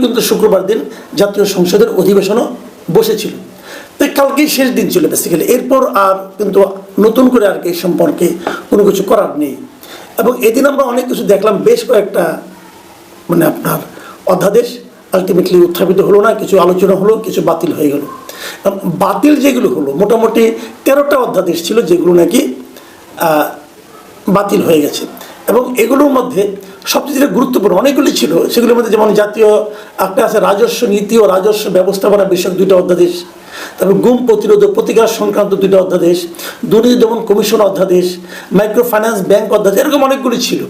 কিন্তু শুক্রবার দিন জাতীয় সংসদের অধিবেশনও বসেছিল। তো কালকেই শেষ দিন ছিল বেসিক্যালি। এরপর আর কিন্তু নতুন করে আর কি এই সম্পর্কে কোনো কিছু করার নেই। এবং এদিন আমরা অনেক কিছু দেখলাম, বেশ কয়েকটা আপনার অধ্যাদেশ আলটিমেটলি উত্থাপিত হলো না, কিছু আলোচনা হলো, কিছু বাতিল হয়ে গেল। বাতিল যেগুলো হলো মোটামুটি 13টা অধ্যাদেশ ছিল যেগুলো নাকি বাতিল হয়ে গেছে। এবং এগুলোর মধ্যে সবচেয়ে যেটা গুরুত্বপূর্ণ অনেকগুলি ছিল, সেগুলোর মধ্যে যেমন জাতীয় একটা আছে রাজস্ব নীতি ও রাজস্ব ব্যবস্থাপনা বিষয়ক 2টা অধ্যাদেশ, তারপর গুম প্রতিরোধ ও প্রতিকার সংক্রান্ত 2টা অধ্যাদেশ, দুর্নীতি দমন কমিশন অধ্যাদেশ, মাইক্রো ফাইন্যান্স ব্যাংক অধ্যাদেশ, এরকম অনেকগুলি ছিল।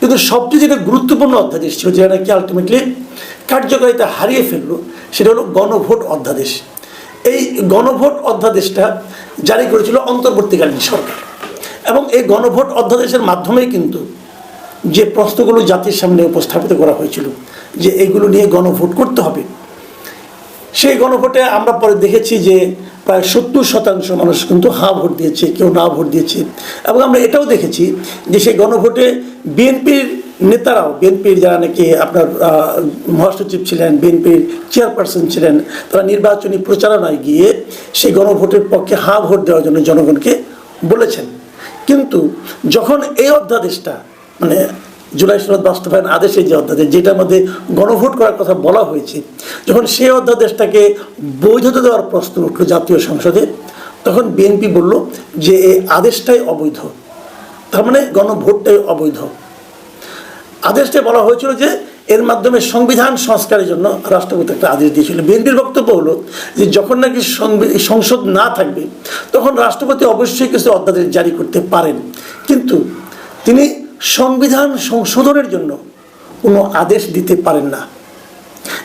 কিন্তু সবচেয়ে যেটা গুরুত্বপূর্ণ অধ্যাদেশ ছিল, যেটা নাকি আলটিমেটলি কার্যকারিতা হারিয়ে ফেললো, সেটা হলো গণভোট অধ্যাদেশ। এই গণভোট অধ্যাদেশটা জারি করেছিল অন্তর্বর্তীকালীন সরকার। এবং এই গণভোট অধ্যাদেশের মাধ্যমেই কিন্তু যে প্রশ্নগুলো জাতির সামনে উপস্থাপিত করা হয়েছিল যে এগুলো নিয়ে গণভোট করতে হবে, সেই গণভোটে আমরা পরে দেখেছি যে প্রায় 70% মানুষ কিন্তু হা ভোট দিয়েছে, কেউ না ভোট দিয়েছে। এবং আমরা এটাও দেখেছি যে সেই গণভোটে বিএনপির নেতারাও, বিএনপির যারা নাকি আপনার মহাসচিব ছিলেন, বিএনপির চেয়ারপারসন ছিলেন, তারা নির্বাচনী প্রচারণায় গিয়ে সেই গণভোটের পক্ষে হা ভোট দেওয়ার জন্য জনগণকে বলেছেন। কিন্তু যখন এই অধ্যাদেশটা জুলাই সনদ বাস্তবায়ন আদেশের যে অধ্যাদেশ, যেটার মধ্যে গণভোট করার কথা বলা হয়েছে, যখন সেই অধ্যাদেশটাকে বৈধতা দেওয়ার প্রশ্ন উঠল জাতীয় সংসদে, তখন বিএনপি বলল যে এই আদেশটাই অবৈধ, তার মানে গণভোটটাই অবৈধ। আদেশটাই বলা হয়েছিল যে এর মাধ্যমে সংবিধান সংস্কারের জন্য রাষ্ট্রপতি একটা আদেশ দিয়েছিল। বিএনপির বক্তব্য হলো যে যখন নাকি সংসদ না থাকবে তখন রাষ্ট্রপতি অবশ্যই কিছু অধ্যাদেশ জারি করতে পারেন, কিন্তু তিনি সংবিধান সংশোধনের জন্য কোনো আদেশ দিতে পারেন না।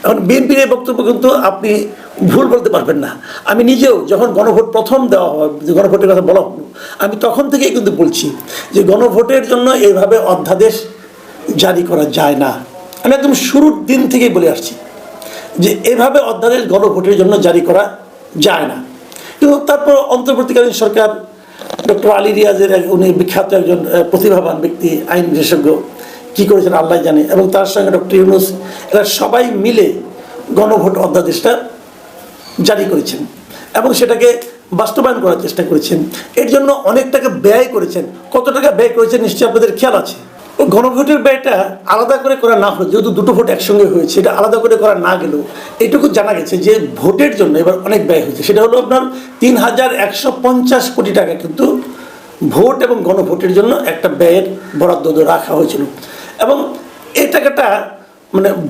এখন বিএনপির এই বক্তব্য কিন্তু আপনি ভুল বলতে পারবেন না। আমি নিজেও যখন গণভোট প্রথম দেওয়া হয়, গণভোটের কথা বলা হলো, আমি তখন থেকেই কিন্তু বলছি যে গণভোটের জন্য এইভাবে অধ্যাদেশ জারি করা যায় না। আমি একদম শুরুর দিন থেকেই বলে আসছি যে এভাবে অধ্যাদেশ গণভোটের জন্য জারি করা যায় না। কিন্তু তারপর অন্তর্বর্তীকালীন সরকার, ডক্টর আলী রিয়াজের উনি বিখ্যাত একজন প্রতিভাবান ব্যক্তি, আইন বিশেষজ্ঞ, কী করেছেন আল্লাহ জানে, এবং তার সঙ্গে ডক্টর ইউনূস, এরা সবাই মিলে গণভোট অধ্যাদেশটা জারি করেছেন এবং সেটাকে বাস্তবায়ন করার চেষ্টা করেছেন। এর জন্য অনেক টাকা ব্যয় করেছেন। কত টাকা ব্যয় করেছেন নিশ্চয়ই আপনাদের খেয়াল আছে। গণভোটের ব্যয়টা আলাদা করে করা না হলো, যেহেতু 2টো ভোট একসঙ্গে হয়েছে, এটা আলাদা করে করা না গেলেও এইটুকু জানা গেছে যে ভোটের জন্য এবার অনেক ব্যয় হয়েছে। সেটা হলো আপনার 3150 কোটি টাকা কিন্তু ভোট এবং গণভোটের জন্য একটা ব্যয়ের বরাদ্দ রাখা হয়েছিল। এবং এই টাকাটা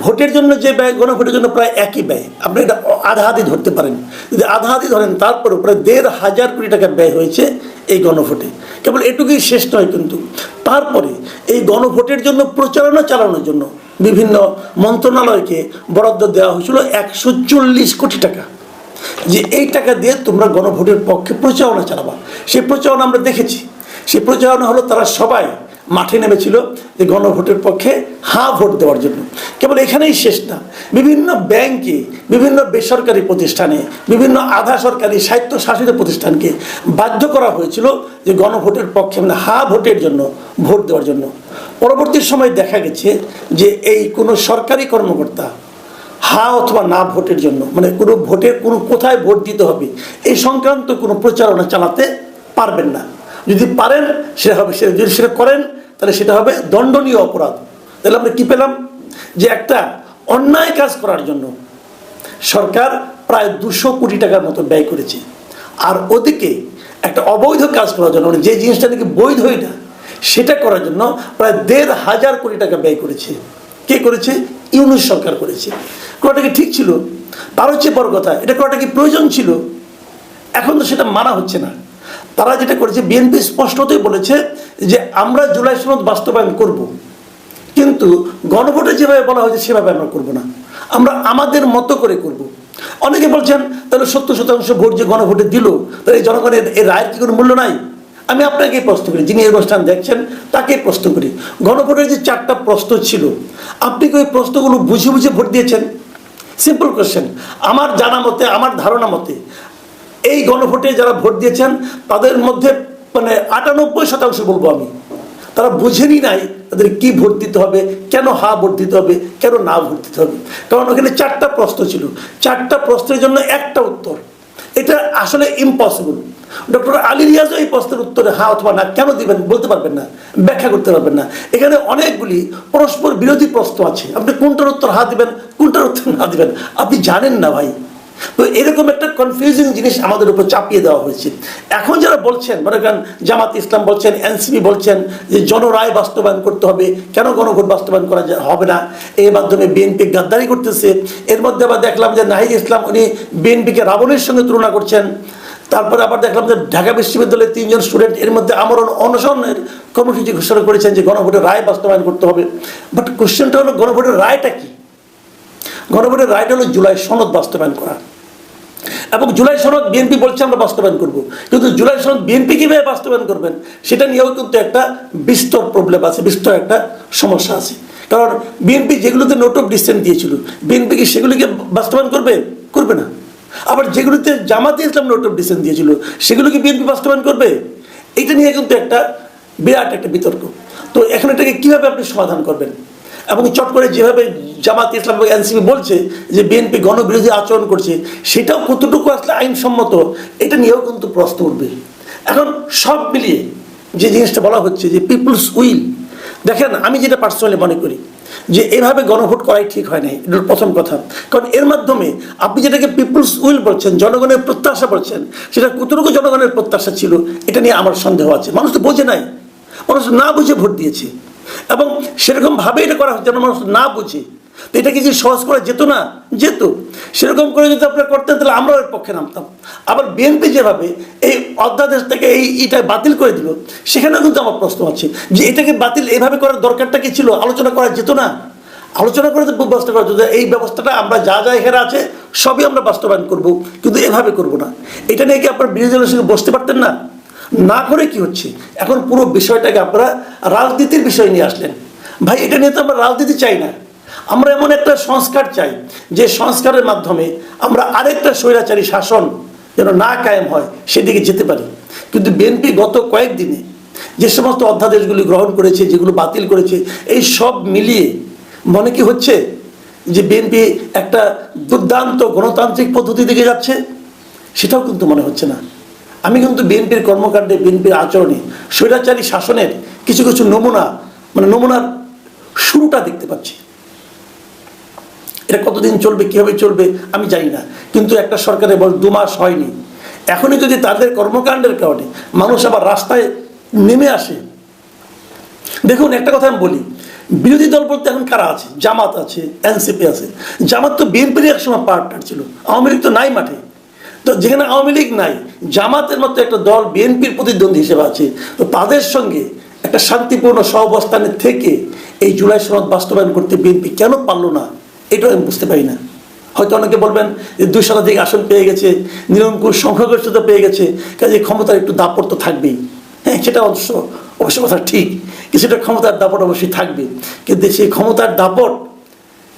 ভোটের জন্য যে ব্যয়, গণভোটের জন্য প্রায় একই ব্যয়। আপনি এটা আধাআধি ধরতে পারেন। যদি আধাআধি ধরেন তারপরে প্রায় 1500 কোটি টাকা ব্যয় হয়েছে এই গণভোটে। কেবল এটুকুই শেষ নয়, কিন্তু তারপরে এই গণভোটের জন্য প্রচারণা চালানোর জন্য বিভিন্ন মন্ত্রণালয়কে বরাদ্দ দেওয়া হয়েছিল 140 কোটি টাকা, যে এই টাকা দিয়ে তোমরা গণভোটের পক্ষে প্রচারণা চালাবা। সেই প্রচারণা আমরা দেখেছি। সেই প্রচারণা হলো তারা সবাই মাঠে নেমেছিল যে গণভোটের পক্ষে হা ভোট দেওয়ার জন্য। কেবল এখানেই শেষ না, বিভিন্ন ব্যাংকে, বিভিন্ন বেসরকারি প্রতিষ্ঠানে, বিভিন্ন আধা সরকারি স্বায়ত্তশাসিত প্রতিষ্ঠানকে বাধ্য করা হয়েছিল যে গণভোটের পক্ষে হা ভোটের জন্য ভোট দেওয়ার জন্য। পরবর্তী সময় দেখা গেছে যে এই কোনো সরকারি কর্মকর্তা হা অথবা না ভোটের জন্য কোনো ভোটের কোথায় ভোট দিতে হবে এই সংক্রান্ত কোনো প্রচারণা চালাতে পারবেন না। যদি পারেন সেটা হবে, যদি সেটা করেন তাহলে সেটা হবে দণ্ডনীয় অপরাধ। তাহলে আমরা কী পেলাম যে একটা অন্যায় কাজ করার জন্য সরকার প্রায় 200 কোটি টাকার মতো ব্যয় করেছে, আর ওদিকে একটা অবৈধ কাজ করার জন্য যে জিনিসটা নাকি বৈধই না সেটা করার জন্য প্রায় 1500 কোটি টাকা ব্যয় করেছে। কে করেছে? ইউনূস সরকার করেছে। করাটা কি ঠিক ছিল? তার হচ্ছে বড় কথা, এটা করাটা কি প্রয়োজন ছিল? এখন তো সেটা মানা হচ্ছে না। তারা যেটা করেছে, বিএনপি স্পষ্টতই বলেছে যে আমরা জুলাই সনদ বাস্তবায়ন করব, কিন্তু গণভোটে যেভাবে বলা হয়েছে সেভাবে আমরা করব না, আমরা আমাদের মতো করে করব। অনেকে বলছেন তাহলে 70% ভোট যে গণভোটে দিল, তাহলে এই জনগণের এই রায়ের কি কোনো মূল্য নাই? আমি আপনাকেই প্রশ্ন করি, যিনি এই অনুষ্ঠান দেখছেন তাকেই প্রশ্ন করি, গণভোটের যে 4টা প্রশ্ন ছিল, আপনি কি ওই প্রশ্নগুলো বুঝে বুঝে ভোট দিয়েছেন? Simple question. আমার জানা মতে, আমার ধারণা মতে এই গণভোটে যারা ভোট দিয়েছেন তাদের মধ্যে 98% বলবো আমি, তারা বুঝেনি নাই তাদের কি ভোট দিতে হবে, কেন হা ভোট দিতে হবে, কেন না ভোট দিতে হবে। কারণ ওখানে 4টা প্রশ্ন ছিল, 4টা প্রশ্নের জন্য একটা উত্তর। এটা আসলে ইম্পসিবল। ডক্টর আলী রিয়াজও এই প্রশ্নের উত্তরে হা অথবা না কেন দিবেন বলতে পারবেন না, ব্যাখ্যা করতে পারবেন না। এখানে অনেকগুলি পরস্পর বিরোধী প্রশ্ন আছে, আপনি কোনটার উত্তর হা দিবেন, কোনটার উত্তর না দিবেন আপনি জানেন না ভাই। তো এরকম একটা কনফিউজিং জিনিস আমাদের উপর চাপিয়ে দেওয়া হয়েছে। এখন যারা বলছেন, মনে করেন জামাত ইসলাম বলছেন, এনসিপি বলছেন যে জনরায় বাস্তবায়ন করতে হবে, কেন গণভোট বাস্তবায়ন করা হবে না, এর মাধ্যমে বিএনপি গাদ্দারি করতেছে। এর মধ্যে আবার দেখলাম যে নাহিদ ইসলাম উনি বিএনপিকে রাবণের সঙ্গে তুলনা করছেন। তারপরে আবার দেখলাম যে ঢাকা বিশ্ববিদ্যালয়ের 3 জন স্টুডেন্ট এর মধ্যে আমরণ অনশনের কর্মসূচি ঘোষণা করেছেন যে গণভোটের রায় বাস্তবায়ন করতে হবে। বাট কোশ্চেনটা হলো গণভোটের রায়টা কি? গণভোটের রায়টা হলো জুলাই সনদ বাস্তবায়ন করা, এবং জুলাই সনদ বিএনপি বলছে আমরা বাস্তবায়ন করব, কিন্তু জুলাই সনদ বিএনপি কীভাবে বাস্তবায়ন করবেন সেটা নিয়েও কিন্তু একটা বিস্তর প্রবলেম আছে, বিস্তর একটা সমস্যা আছে। কারণ বিএনপি যেগুলোতে নোট অফ ডিসেন্ট দিয়েছিল, বিএনপি কি সেগুলিকে বাস্তবায়ন করবে না। আবার যেগুলোতে জামাতে ইসলাম নোট অফ ডিসেন্ট দিয়েছিল সেগুলোকে বিএনপি বাস্তবায়ন করবে। এটা নিয়ে কিন্তু একটা বিরাট একটা বিতর্ক। তো এখন এটাকে কীভাবে আপনি সমাধান করবেন? এবং চট করে যেভাবে জামাত ইসলাম এবং এনসিপি বলছে যে বিএনপি গণবিরোধী আচরণ করছে, সেটাও কতটুকু আসলে আইনসম্মত, এটা নিয়েও কিন্তু প্রশ্ন উঠবে। এখন সব মিলিয়ে যে জিনিসটা বলা হচ্ছে যে পিপুলস উইল, দেখেন আমি যেটা পার্সোনালি মনে করি যে এভাবে গণভোট করাই ঠিক হয় নাই, এটা প্রথম কথা। কারণ এর মাধ্যমে আপনি যেটাকে পিপুলস উইল বলছেন, জনগণের প্রত্যাশা বলছেন, সেটা কতটুকু জনগণের প্রত্যাশা ছিল এটা নিয়ে আমার সন্দেহ আছে। মানুষ তো বোঝে নাই, মানুষ না বুঝে ভোট দিয়েছে, এবং সেরকমভাবে এটা করা হচ্ছে যেন মানুষ না বুঝে। তো এটাকে যে সহজ করা যেত না, যেত। সেরকম করে যদি আপনারা করতেন তাহলে আমরাও এর পক্ষে নামতাম। আবার বিএনপি যেভাবে এই অধ্যাদেশ থেকে এটা বাতিল করে দিল, সেখানেও কিন্তু আমার প্রশ্ন আছে যে এটাকে বাতিল এভাবে করার দরকারটা কি ছিল? আলোচনা করা যেত না? আলোচনা করে তো ব্যবস্থা করা যেত, এই ব্যবস্থাটা আমরা যা যা এখানে আছে সবই আমরা বাস্তবায়ন করব, কিন্তু এভাবে করব না। এটা নিয়ে কি আপনারা বিরোধী দলের সঙ্গে বসতে পারতেন না? না করে কি হচ্ছে, এখন পুরো বিষয়টাকে আপনারা রাজনীতির বিষয় নিয়ে আসলেন। ভাই এটা নিয়ে তো আমরা রাজনীতি চাই না, আমরা এমন একটা সংস্কার চাই যে সংস্কারের মাধ্যমে আমরা আরেকটা স্বৈরাচারী শাসন যেন না কায়েম হয় সেদিকে যেতে পারি। কিন্তু বিএনপি গত কয়েকদিনে যে সমস্ত অধ্যাদেশগুলি গ্রহণ করেছে, যেগুলো বাতিল করেছে, এই সব মিলিয়ে মনে কি হচ্ছে যে বিএনপি একটা দুর্দান্ত গণতান্ত্রিক পদ্ধতি দিকে যাচ্ছে? সেটাও কিন্তু মনে হচ্ছে না। আমি কিন্তু বিএনপির কর্মকাণ্ডে, বিএনপির আচরণে স্বৈরাচারী শাসনের কিছু কিছু নমুনার শুরুটা দেখতে পাচ্ছি। এটা কতদিন চলবে, কীভাবে চলবে আমি জানি না, কিন্তু একটা সরকারের বয়স 2 মাস হয়নি, এখনই যদি তাদের কর্মকাণ্ডের কারণে মানুষ আবার রাস্তায় নেমে আসে। দেখুন একটা কথা আমি বলি, বিরোধী দল বলতে এখন কারা আছে? জামাত আছে, এনসিপি আছে। জামাত তো বিএনপির একসময় পার্টনার ছিল, আওয়ামী লীগ তো নাই মাঠে। তো যেখানে আওয়ামী লীগ নাই, জামাতের মতো একটা দল বিএনপির প্রতিদ্বন্দ্বী হিসেবে আছে, তো তাদের সঙ্গে একটা শান্তিপূর্ণ সহাবস্থানে থেকে এই জুলাই সনদ বাস্তবায়ন করতে বিএনপি কেন পারলো না, এটাও আমি বুঝতে পারি না। হয়তো অনেকে বলবেন যে 2 শতাধিক আসন পেয়ে গেছে, নিরঙ্কুশ সংখ্যাগরিষ্ঠতা পেয়ে গেছে, কাজে ক্ষমতার একটু দাপট তো থাকবেই। হ্যাঁ, সেটা অবশ্য কথা ঠিক, কিছুটা ক্ষমতার দাপট অবশ্যই থাকবে, কিন্তু সেই ক্ষমতার দাপট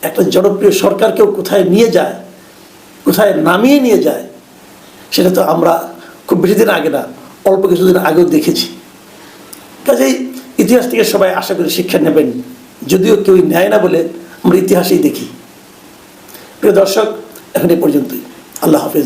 একটা জনপ্রিয় সরকারকেও কোথায় নিয়ে যায়, কোথায় নামিয়ে নিয়ে যায়, সেটা তো আমরা খুব বেশি দিন আগে না, অল্প কিছুদিন আগেও দেখেছি। কাজেই ইতিহাস থেকে সবাই আশা করি শিক্ষা নেবেন, যদিও কেউ নেয় না বলে আমরা ইতিহাসেই দেখি। প্রিয় দর্শক, এখন এই পর্যন্তই। আল্লাহ হাফেজ।